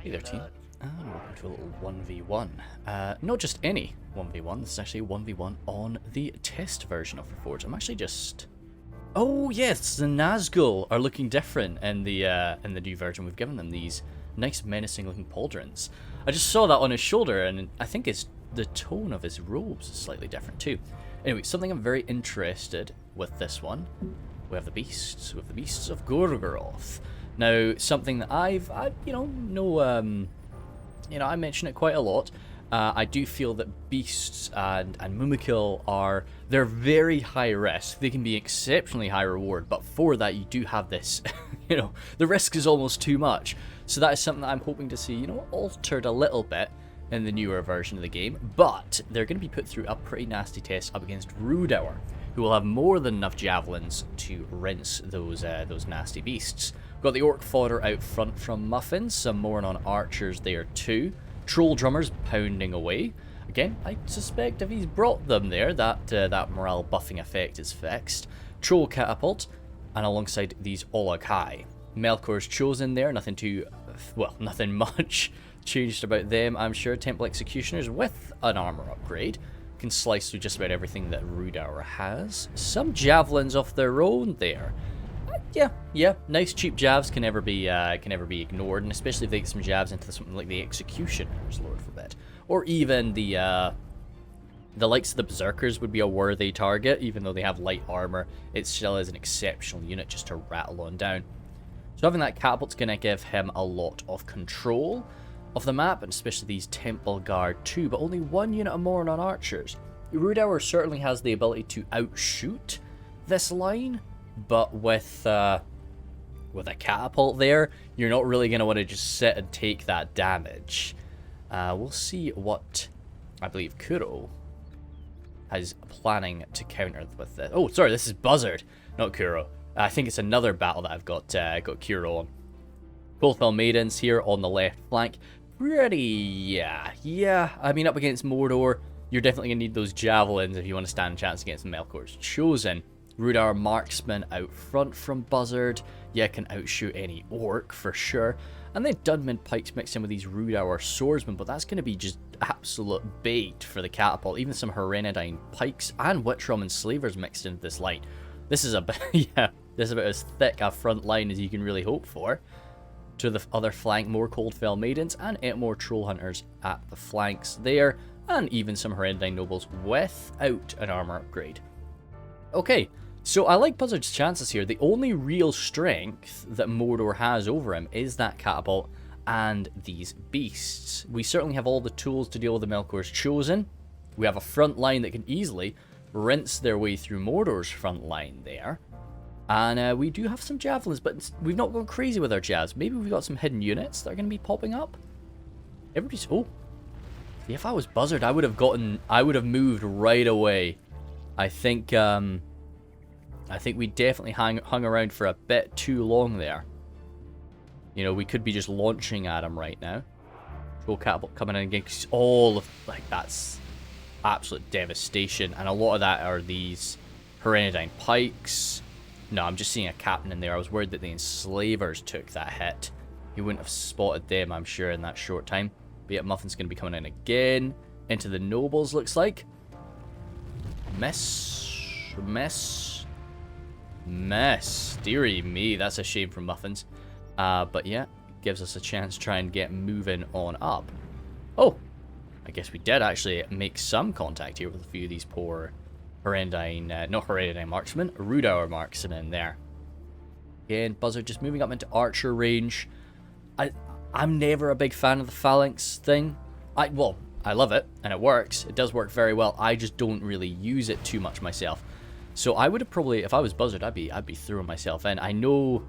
Hey there, team. And welcome to a little 1v1. Not just any 1v1, this is actually a 1v1 on the test version of Reforged. I'm actually just... Oh yes, the Nazgul are looking different in the new version. We've given them these nice menacing looking pauldrons. I just saw that on his shoulder, and I think the tone of his robes is slightly different too. Anyway, something I'm very interested with this one. We have the beasts. We have the beasts of Gorgoroth. Now, something that I mention it quite a lot. I do feel that beasts and Mumikil they're very high risk. They can be exceptionally high reward, but for that you do have this, the risk is almost too much. So that is something that I'm hoping to see, altered a little bit in the newer version of the game. But they're going to be put through a pretty nasty test up against Rhudaur, who will have more than enough javelins to rinse those nasty beasts. We've got the orc fodder out front from Muffins, some more on archers there too. Troll drummers pounding away. Again, I suspect if he's brought them there, that morale buffing effect is fixed. Troll catapult, and alongside these Olokai. Melkor's chosen there, nothing much changed about them, I'm sure. Temple Executioners with an armor upgrade. Can slice through just about everything that Rhudaur has. Some javelins of their own there. Yeah, nice cheap jabs can never be ignored, and especially if they get some jabs into something like the Executioners, Lord forbid, or even the likes of the Berserkers would be a worthy target. Even though they have light armor, it still is an exceptional unit just to rattle on down. So having that catapult's gonna give him a lot of control of the map, and especially these Temple Guard too, but only one unit of more on archers. Rhudaur certainly has the ability to outshoot this line, but with a catapult there, you're not really going to want to just sit and take that damage. We'll see what I believe Kuro is planning to counter with this. Oh, sorry, this is Buzzard, not Kuro. I think it's another battle that I've got Kuro on. Both Maidens here on the left flank. Yeah. I mean, up against Mordor, you're definitely going to need those javelins if you want to stand a chance against Melkor's Chosen. Rhudaur marksman out front from Buzzard. Yeah, can outshoot any orc for sure. And then Dunman pikes mixed in with these Rhudaur swordsmen, but that's going to be just absolute bait for the catapult. Even some Herenadine pikes and Witchrom and Slavers mixed into this line. This is this is about as thick a front line as you can really hope for. To the other flank, more Coldfell Maidens and 8 more Troll Hunters at the flanks there, and even some Herenadine Nobles without an armor upgrade. Okay, so I like Buzzard's chances here. The only real strength that Mordor has over him is that catapult and these beasts. We certainly have all the tools to deal with the Melkor's Chosen. We have a front line that can easily rinse their way through Mordor's front line there. And we do have some javelins, but we've not gone crazy with our jabs. Maybe we've got some hidden units that are going to be popping up. Everybody's... Oh. See, if I was Buzzard, I would have moved right away. I think we definitely hung around for a bit too long there. We could be just launching at him right now. Troll catapult coming in against all of... that's absolute devastation. And a lot of that are these Herenadine pikes. No, I'm just seeing a captain in there. I was worried that the enslavers took that hit. He wouldn't have spotted them, I'm sure, in that short time. But yeah, Muffin's going to be coming in again. Into the nobles, looks like. Miss. Dearie me, that's a shame from Muffins. But yeah, gives us a chance to try and get moving on up. Oh, I guess we did actually make some contact here with a few of these poor Herenadine, not Herenadine marksmen, Rhudaur marksmen there. Again, Buzzard just moving up into archer range. I'm never a big fan of the phalanx thing. I love it, and it works. It does work very well. I just don't really use it too much myself. So I would have probably, if I was Buzzard, I'd be throwing myself in. I know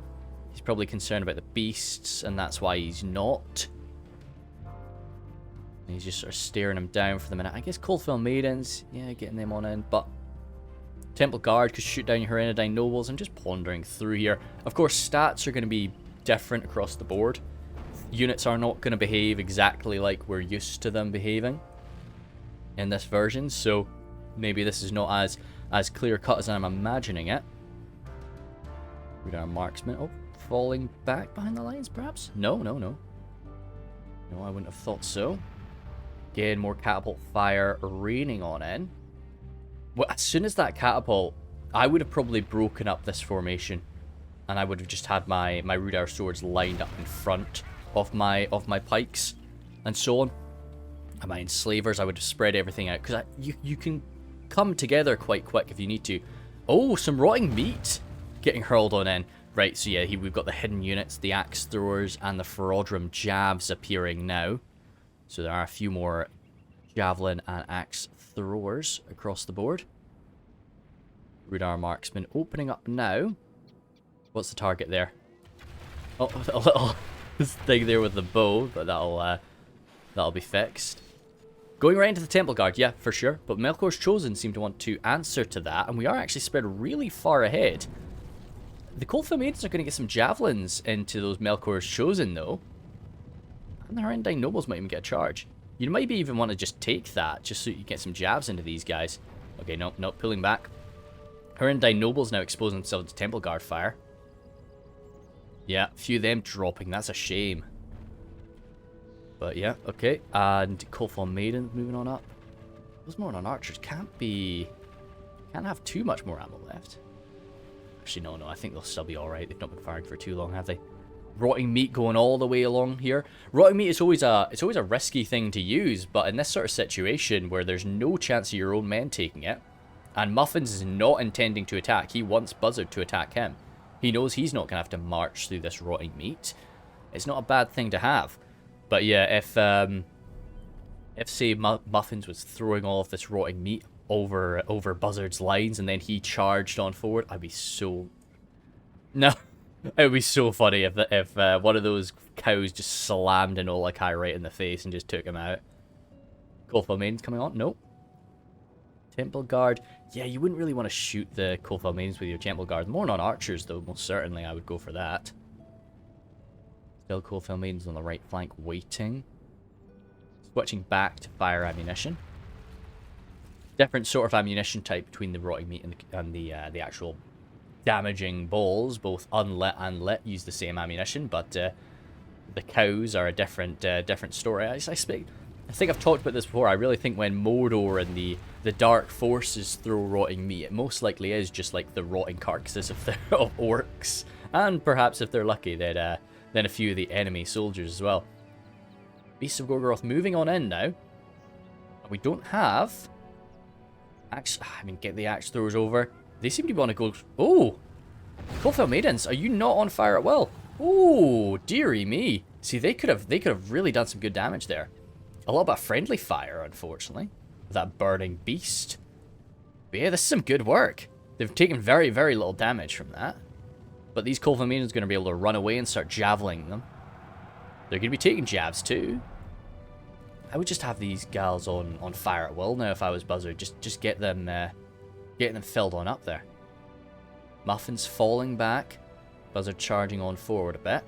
he's probably concerned about the beasts, and that's why he's not. And he's just sort of staring him down for the minute. I guess Coldfell Maidens, yeah, getting them on in, but Temple Guard could shoot down your Herenadine Nobles. I'm just pondering through here. Of course, stats are going to be different across the board. Units are not going to behave exactly like we're used to them behaving in this version, so maybe this is not as clear-cut as I'm imagining it. Rhudaur marksman. Oh, falling back behind the lines, perhaps? No. No, I wouldn't have thought so. Again, more catapult fire raining on in. Well, as soon as that catapult, I would have probably broken up this formation. And I would have just had my Rhudaur swords lined up in front of my pikes and so on. And my enslavers, I would have spread everything out. Because you can come together quite quick if you need to. Oh, some rotting meat getting hurled on in. Right, so yeah, we've got the hidden units, the axe throwers, and the Reforged jabs appearing now. So there are a few more javelin and axe throwers across the board. Rhudaur marksman opening up now. What's the target there? Oh, a little thing there with the bow, but that'll be fixed. Going right into the Temple Guard, yeah, for sure. But Melkor's Chosen seem to want to answer to that, and we are actually spread really far ahead. The Coldfell Maidens are going to get some javelins into those Melkor's Chosen, though. And the Herendine Nobles might even get a charge. You might even want to just take that, just so you get some jabs into these guys. Okay, no, pulling back. Herendine Nobles now exposing themselves to Temple Guard fire. Yeah, a few of them dropping. That's a shame. But yeah, okay. And Coldfell Maidens moving on up. Those Mordor archers can't have too much more ammo left. Actually, no, I think they'll still be alright. They've not been firing for too long, have they? Rotting meat going all the way along here. Rotting meat is always a risky thing to use, but in this sort of situation where there's no chance of your own men taking it, and Muffins is not intending to attack, he wants Buzzard to attack him. He knows he's not going to have to march through this rotting meat. It's not a bad thing to have. But yeah, if say Muffins was throwing all of this rotting meat over Buzzard's lines and then he charged on forward, I'd be so... No. It would be so funny if one of those cows just slammed an Olakai right in the face and just took him out. Coldfell Maidens coming on? Nope. Temple Guard. Yeah, you wouldn't really want to shoot the Coldfell Maidens with your Temple Guard. More on archers, though. Most certainly, I would go for that. Still Coldfell Maidens on the right flank waiting. Switching back to fire ammunition. Different sort of ammunition type between the rotting meat and the actual damaging balls. Both unlit and lit use the same ammunition, but the cows are a different story. I think I've talked about this before. I really think when Mordor and the dark forces throw rotting meat, it most likely is just like the rotting carcasses of orcs, and perhaps if they're lucky, then a few of the enemy soldiers as well. Beasts of Gorgoroth moving on in now. We don't have axe. I mean, get the axe throwers over. They seem to want to go. Oh, Coldfell Maidens, are you not on fire at will? Oh, dearie me. See, they could have really done some good damage there. A lot about friendly fire, unfortunately, with that burning beast. But yeah, this is some good work. They've taken very, very little damage from that. But these Coldfell Maidens are going to be able to run away and start javelining them. They're going to be taking jabs too. I would just have these gals on fire at will now if I was Buzzard. Just get them filled on up there. Muffins falling back. Buzzard charging on forward a bit.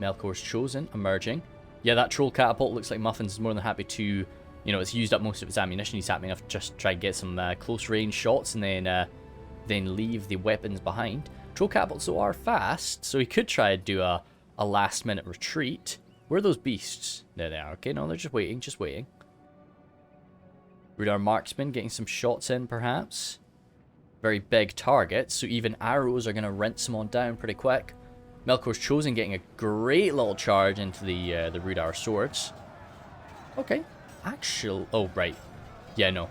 Melkor's Chosen emerging. Yeah, that troll catapult looks like Muffins is more than happy to, it's used up most of its ammunition. He's happy enough to just try and get some close range shots and then leave the weapons behind. Troll catapults though are fast, so he could try to do a last minute retreat. Where are those beasts? There they are. Okay, no, they're just waiting. Rhudaur marksman getting some shots in, perhaps. Very big targets, so even arrows are going to rinse them on down pretty quick. Melkor's Chosen getting a great little charge into the Rhudaur swords. Okay. Oh, right. Yeah, no.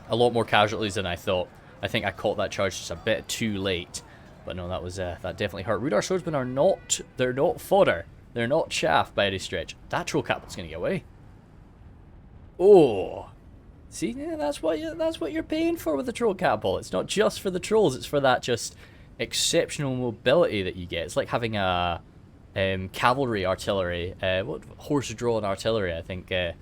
A lot more casualties than I thought. I think I caught that charge just a bit too late. But no, that definitely hurt. Rhudaur swordsmen are not... They're not fodder. They're not chaff by any stretch. That troll catapult's going to get away. Oh. See, yeah, that's what you're paying for with the troll catapult. It's not just for the trolls. It's for that just exceptional mobility that you get. It's like having a cavalry artillery. Horse-drawn artillery, I think it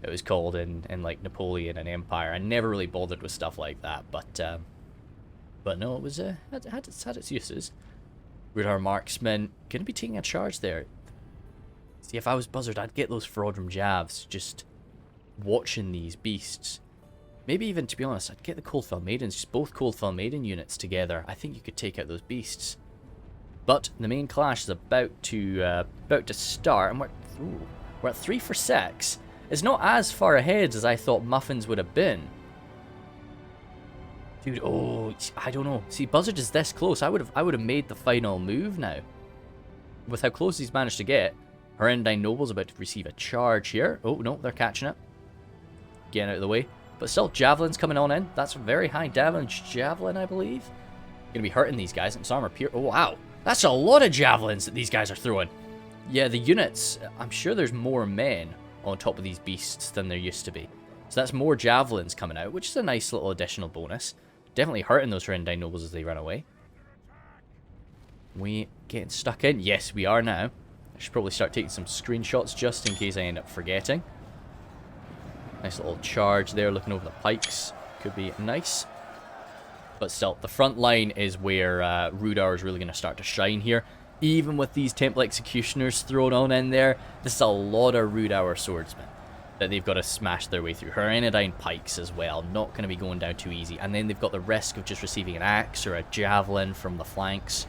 was called in like Napoleon and Empire. I never really bothered with stuff like that, but no, it was had its uses. Rhudaur marksman gonna be taking a charge there. See, if I was Buzzard, I'd get those Ferodrum jabs, just watching these beasts. Maybe even, to be honest, I'd get the Coldfell Maidens, just both Coldfell Maiden units together. I think you could take out those beasts. But the main clash is about to start, and we're at 3 for 6. It's not as far ahead as I thought Muffins would have been. Dude, oh, I don't know. See, Buzzard is this close. I would have made the final move now. With how close he's managed to get. Herendine Noble's about to receive a charge here. Oh, no, they're catching it. Getting out of the way. But still, Javelin's coming on in. That's a very high damage Javelin, I believe. Gonna be hurting these guys. It's armor pierce. Oh, wow. That's a lot of Javelins that these guys are throwing. Yeah, the units, I'm sure there's more men on top of these beasts than there used to be. So that's more Javelins coming out, which is a nice little additional bonus. Definitely hurting those Herendine Nobles as they run away. We getting stuck in? Yes, we are now. I should probably start taking some screenshots just in case I end up forgetting. Nice little charge there, looking over the pikes. Could be nice. But still, the front line is where Rhudaur is really going to start to shine here. Even with these Temple Executioners thrown on in there, this is a lot of Rhudaur swordsmen that they've got to smash their way through. Herendine pikes as well, not going to be going down too easy. And then they've got the risk of just receiving an axe or a javelin from the flanks.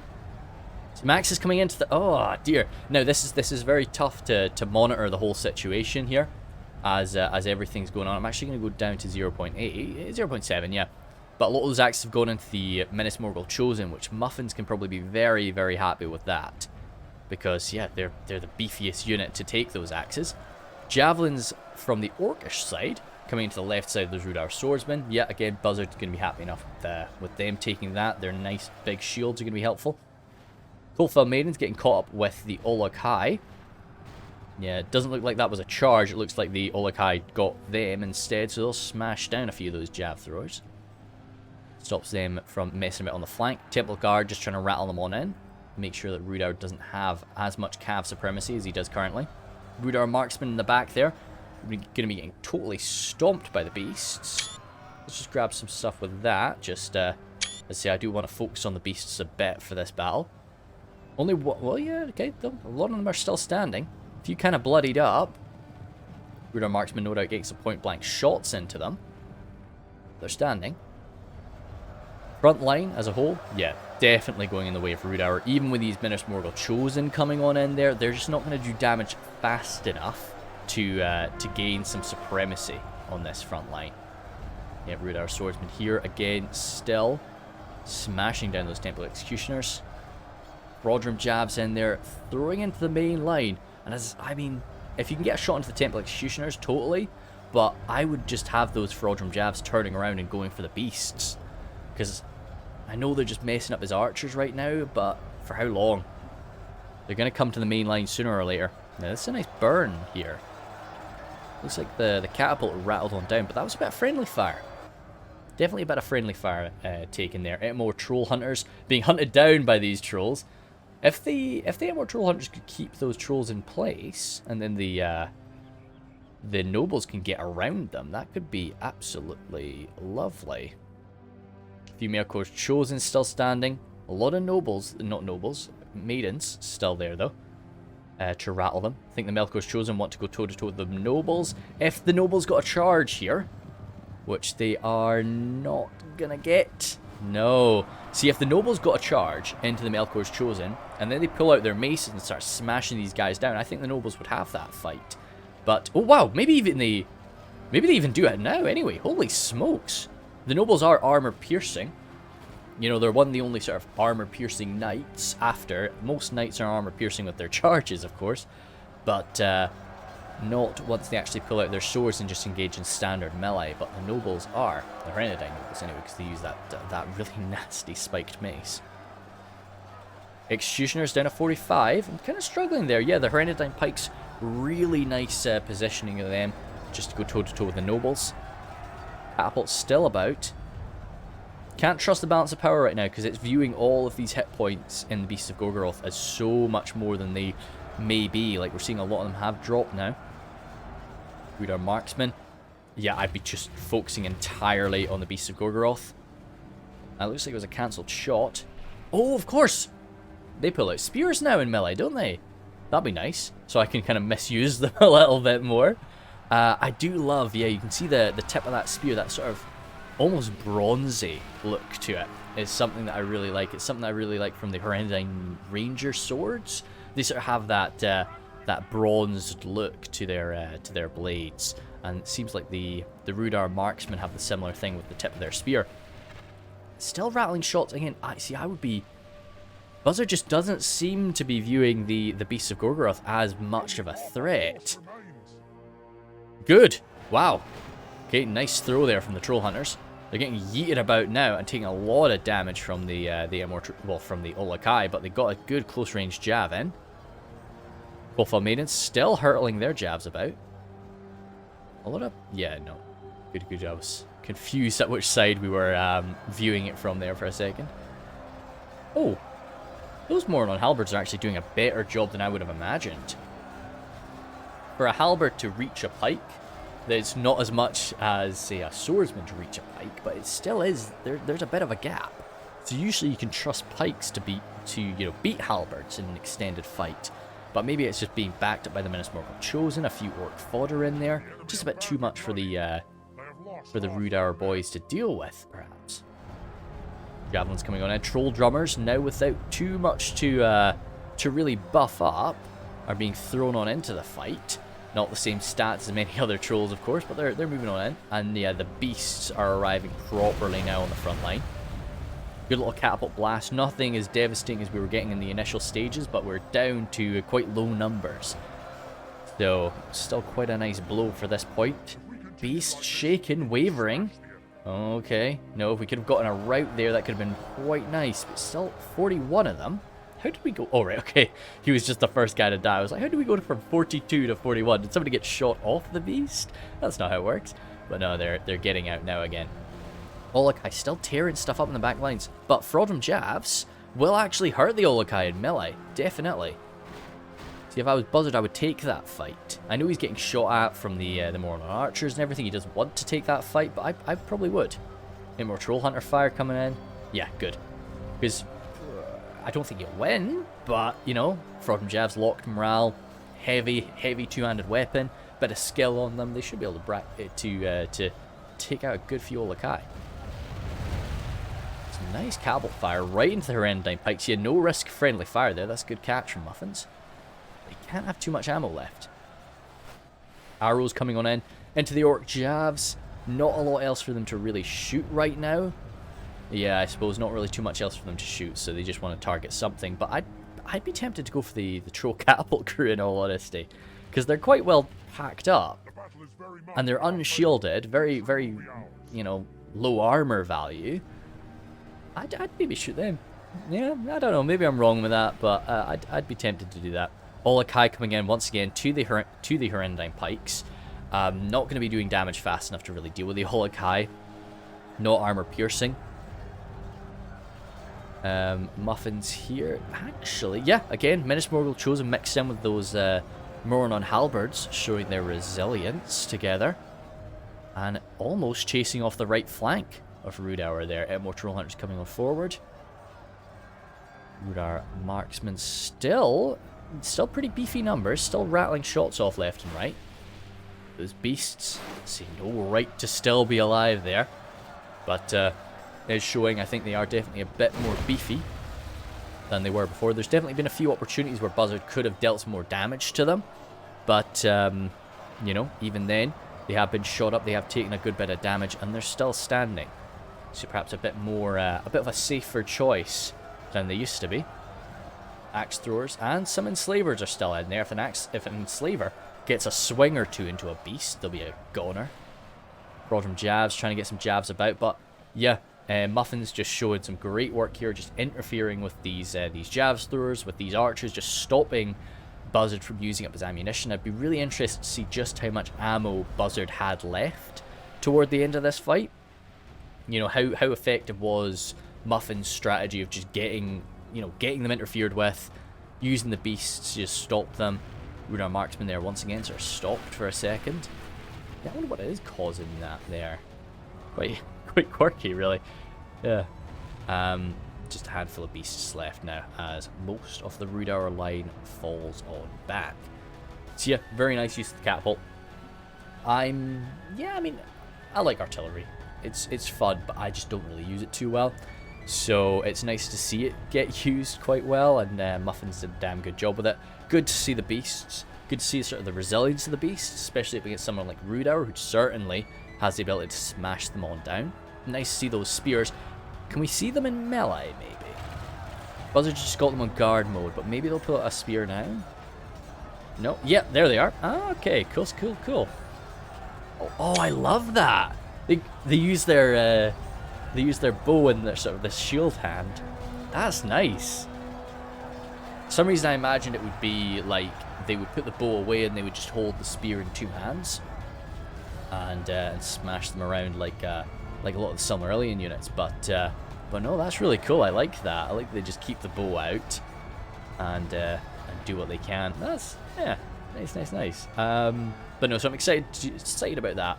So Max is coming into the... Oh, dear. Now, this is very tough to monitor the whole situation here as everything's going on. I'm actually going to go down to 0.8, 0.7, yeah. But a lot of those axes have gone into the Minas Morgul Chosen, which Muffins can probably be very, very happy with that. Because, yeah, they're the beefiest unit to take those axes. Javelins from the Orcish side, coming into the left side of the Rhudaur swordsmen. Yeah, again, Buzzard's going to be happy enough with them taking that. Their nice big shields are going to be helpful. Coalfell Maiden's getting caught up with the Olokai. Yeah, it doesn't look like that was a charge. It looks like the Olokai got them instead, so they'll smash down a few of those jav throwers. Stops them from messing about on the flank. Temple Guard just trying to rattle them on in. Make sure that Rhudaur doesn't have as much cav supremacy as he does currently. Rhudaur Marksman in the back there. We're going to be getting totally stomped by the beasts. Let's just grab some stuff with that. Just, let's see, I do want to focus on the beasts a bit for this battle. Only what? Well, yeah, okay. Though a lot of them are still standing. A few kind of bloodied up. Rhudaur Marksman no doubt getting some point-blank shots into them. They're standing. Front line as a whole, yeah, definitely going in the way of Rhudaur. Even with these Minas Morgul Chosen coming on in there, they're just not going to do damage fast enough to gain some supremacy on this front line. Yeah, Rhudaur Swordsman here again, still smashing down those Temple Executioners. Brodrum jabs in there, throwing into the main line. And I mean, if you can get a shot into the Temple Executioners, totally. But I would just have those Brodrum jabs turning around and going for the beasts. Because I know they're just messing up his archers right now, but for how long? They're going to come to the main line sooner or later. Now, this is a nice burn here. Looks like the catapult rattled on down, but that was a bit of friendly fire. Definitely a bit of friendly fire taken there. More troll hunters being hunted down by these trolls. If the more troll hunters could keep those trolls in place, and then the nobles can get around them, that could be absolutely lovely. Few Melkor's Chosen still standing. A lot of nobles, not nobles, maidens still there though. To rattle them. I think the Melkor's Chosen want to go toe-to-toe with the nobles. If the nobles got a charge here, which they are not gonna get. No. See, if the nobles got a charge into the Melkor's Chosen, and then they pull out their maces and start smashing these guys down, I think the nobles would have that fight. But, oh wow, maybe they even do it now anyway. Holy smokes. The nobles are armor-piercing. You know, they're one of the only sort of armor-piercing knights after. Most knights are armor-piercing with their charges, of course. But, not once they actually pull out their swords and just engage in standard melee. But the nobles are. The Herendine nobles, anyway, because they use that really nasty spiked mace. Executioners down to 45. I'm kind of struggling there. Yeah, the Herendine pikes, really nice positioning of them. Just to go toe-to-toe with the nobles. Catapult's still about. Can't trust the balance of power right now because it's viewing all of these hit points in the Beasts of Gorgoroth as so much more than they may be. Like, we're seeing a lot of them have dropped now. Rhudaur Marksman. Yeah, I'd be just focusing entirely on the Beasts of Gorgoroth. That looks like it was a cancelled shot. Oh, of course! They pull out spears now in melee, don't they? That'd be nice. So I can kind of misuse them a little bit more. I do love, yeah, you can see the tip of that spear, that sort of almost bronzy look to it. is something that I really like. It's something that I really like from the Horrendine Ranger swords. They sort of have that that bronzed look to their blades, and it seems like the Rhudaur marksmen have the similar thing with the tip of their spear. Still rattling shots again. I would be. Buzzard just doesn't seem to be viewing the Beasts of Gorgoroth as much of a threat. Good. Wow. Okay, nice throw there from the Troll Hunters. They're getting yeeted about now and taking a lot of damage from the from the Olokai, but they got a good close range jab in. Profile Maidens still hurtling their jabs about. A lot of... Yeah, no. Good. I was confused at which side we were viewing it from there for a second. Oh. Those Mordor halberds are actually doing a better job than I would have imagined. For a halberd to reach a pike, there's not as much as, say, a swordsman to reach a pike, but it still is. There's a bit of a gap. So usually you can trust pikes to beat halberds in an extended fight. But maybe it's just being backed up by the Minas Morgul Chosen, a few orc fodder in there. Just a bit too much for the Rhudaur boys to deal with, perhaps. Javelin's coming on in. Troll drummers, now without too much to really buff up, are being thrown on into the fight. Not the same stats as many other trolls, of course, but they're moving on in. And yeah, the beasts are arriving properly now on the front line. Good little catapult blast. Nothing as devastating as we were getting in the initial stages, but we're down to quite low numbers. So, still quite a nice blow for this point. Beast shaking, wavering. Okay. No, if we could have gotten a route there, that could have been quite nice. But still, 41 of them. How did we go? Oh, right, okay. He was just the first guy to die. I was like, how did we go from 42 to 41? Did somebody get shot off the beast? That's not how it works. But no, they're getting out now again. Olokai still tearing stuff up in the back lines. But Frodrum jabs will actually hurt the Olokai in melee. Definitely. See, if I was Buzzard, I would take that fight. I know he's getting shot at from the Mordor archers and everything. He doesn't want to take that fight, but I probably would. Any more Troll Hunter fire coming in? Yeah, good. Because I don't think he'll win, but, you know, Frodrum jabs, locked morale, heavy two-handed weapon, bit of skill on them. They should be able to take out a good few Olokai. Some nice catapult fire right into the Horrendine pikes. Yeah, no risk friendly fire there. That's a good catch from Muffins. They can't have too much ammo left. Arrows coming on in into the orc jabs. Not a lot else for them to really shoot right now. Yeah, I suppose not really too much else for them to shoot, so they just want to target something. But I'd be tempted to go for the troll catapult crew in all honesty, because they're quite well packed up, and they're unshielded, very, you know, low armor value. I'd maybe shoot them. Yeah, I don't know. Maybe I'm wrong with that, but I'd be tempted to do that. Olokai coming in once again to the Horrendine pikes. Not going to be doing damage fast enough to really deal with the Olokai. No armor piercing. Muffins here. Actually, yeah, again, Minas Morgul Chosen mixed in with those Mordor halberds, showing their resilience together. And almost chasing off the right flank of Rhudaur there. More Troll Hunters coming on forward. Rhudaur marksmen still pretty beefy numbers, still rattling shots off left and right. Those beasts see no right to still be alive there. But is showing, I think they are definitely a bit more beefy than they were before. There's definitely been a few opportunities where Buzzard could have dealt some more damage to them. But, you know, even then, they have been shot up, they have taken a good bit of damage, and they're still standing. So perhaps a bit more, a bit of a safer choice than they used to be. Axe throwers and some enslavers are still in there. If an enslaver gets a swing or two into a beast, they'll be a goner. Frodrum jabs, trying to get some jabs about, but yeah, Muffins just showing some great work here, just interfering with these jabs throwers, with these archers, just stopping Buzzard from using up his ammunition. I'd be really interested to see just how much ammo Buzzard had left toward the end of this fight. You know, how effective was Muffin's strategy of just getting them interfered with, using the beasts to just stop them. Rhudaur marksman there once again sort of stopped for a second. Yeah, I wonder what is causing that there. Quite quirky, really. Yeah. Just a handful of beasts left now, as most of the Rhudaur line falls on back. So yeah, very nice use of the catapult. I mean, I like artillery. It's fun, but I just don't really use it too well. So it's nice to see it get used quite well, and Muffins did a damn good job with it. Good to see the beasts. Good to see sort of the resilience of the beasts, especially up against someone like Rhudaur, who certainly has the ability to smash them all down. Nice to see those spears. Can we see them in melee, maybe? Buzzard just got them on guard mode, but maybe they'll pull out a spear now? No. Yeah, there they are. Ah, okay, cool, cool, cool. Oh, I love that. They use their bow and their sort of this shield hand. That's nice. For some reason I imagined it would be like they would put the bow away and they would just hold the spear in two hands and smash them around like a lot of the Silmarillion units. But no, that's really cool. I like that. I like they just keep the bow out and do what they can. That's nice. But no, so I'm excited about that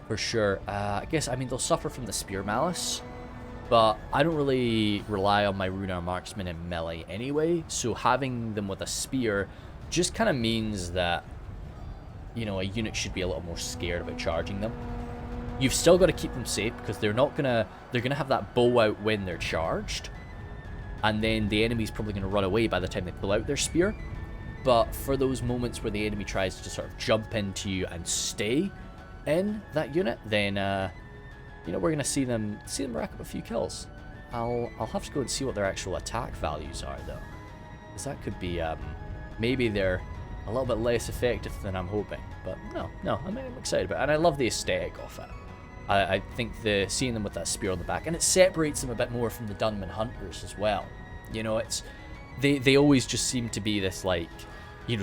for sure. I guess they'll suffer from the spear malice, but I don't really rely on my Rhudaur marksmen in melee anyway. So having them with a spear just kind of means that a unit should be a little more scared about charging them. You've still got to keep them safe because they're gonna have that bow out when they're charged, and then the enemy's probably gonna run away by the time they pull out their spear. But for those moments where the enemy tries to sort of jump into you and stay in that unit, then we're gonna see them rack up a few kills. I'll have to go and see what their actual attack values are though, because that could be maybe they're a little bit less effective than I'm hoping. But no, I'm excited about it, and I love the aesthetic of it. I think seeing them with that spear on the back, and it separates them a bit more from the Dunman Hunters as well. It's they always just seem to be this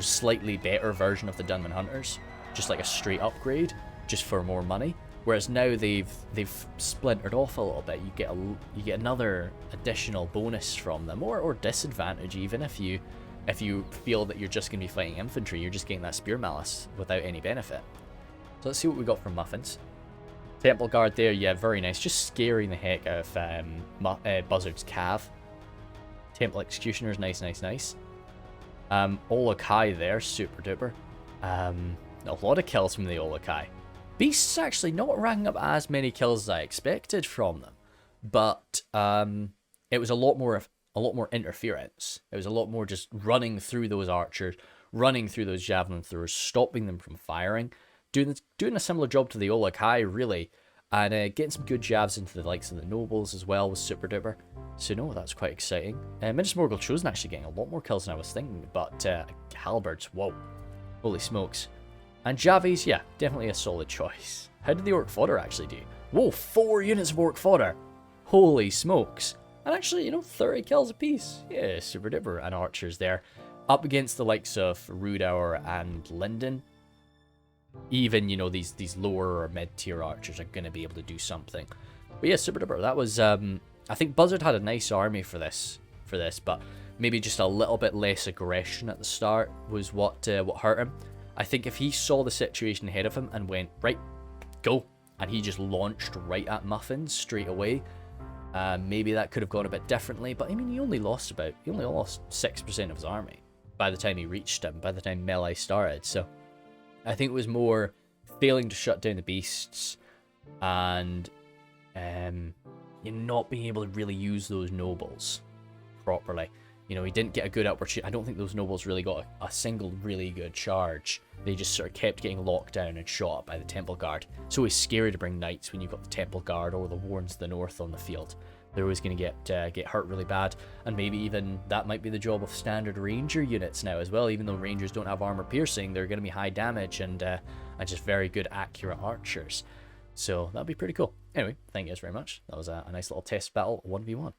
slightly better version of the Dunman Hunters, just like a straight upgrade, just for more money. Whereas now they've splintered off a little bit. You get another additional bonus from them, or disadvantage even if you feel that you're just going to be fighting infantry. You're just getting that spear malice without any benefit. So let's see what we got from Muffins. Temple Guard there, yeah, very nice. Just scaring the heck out of Buzzard's Cav. Temple Executioners, nice. Olokai there, super duper. A lot of kills from the Olokai. Beasts actually not racking up as many kills as I expected from them, but it was a lot more interference. It was a lot more just running through those archers, running through those javelin throwers, stopping them from firing, doing a similar job to the Olokai really, and getting some good jabs into the likes of the nobles as well was super duper. So no, that's quite exciting. Minas Morgul Chosen actually getting a lot more kills than I was thinking, but halberds, whoa, holy smokes. And Javis, yeah, definitely a solid choice. How did the Orc Fodder actually do? Whoa, 4 units of Orc Fodder, holy smokes. And actually, 30 kills apiece. Yeah, super duper. And archers there. Up against the likes of Rhudaur and Linden. Even, these lower or mid-tier archers are going to be able to do something. But yeah, super duper. That was, I think Buzzard had a nice army for this, but maybe just a little bit less aggression at the start was what hurt him. I think if he saw the situation ahead of him and went, right, go, and he just launched right at Muffins straight away, maybe that could have gone a bit differently. But he only lost 6% of his army by the time he reached him, by the time melee started. So I think it was more failing to shut down the beasts and not being able to really use those nobles properly. He didn't get a good opportunity. I don't think those nobles really got a single really good charge. They just sort of kept getting locked down and shot by the Temple Guard. It's always scary to bring knights when you've got the Temple Guard or the Warrens of the North on the field. They're always going to get hurt really bad, and maybe even that might be the job of standard ranger units now as well. Even though rangers don't have armor piercing, they're going to be high damage and just very good accurate archers. So that'd be pretty cool. Anyway, thank you guys very much. That was a nice little test battle 1v1.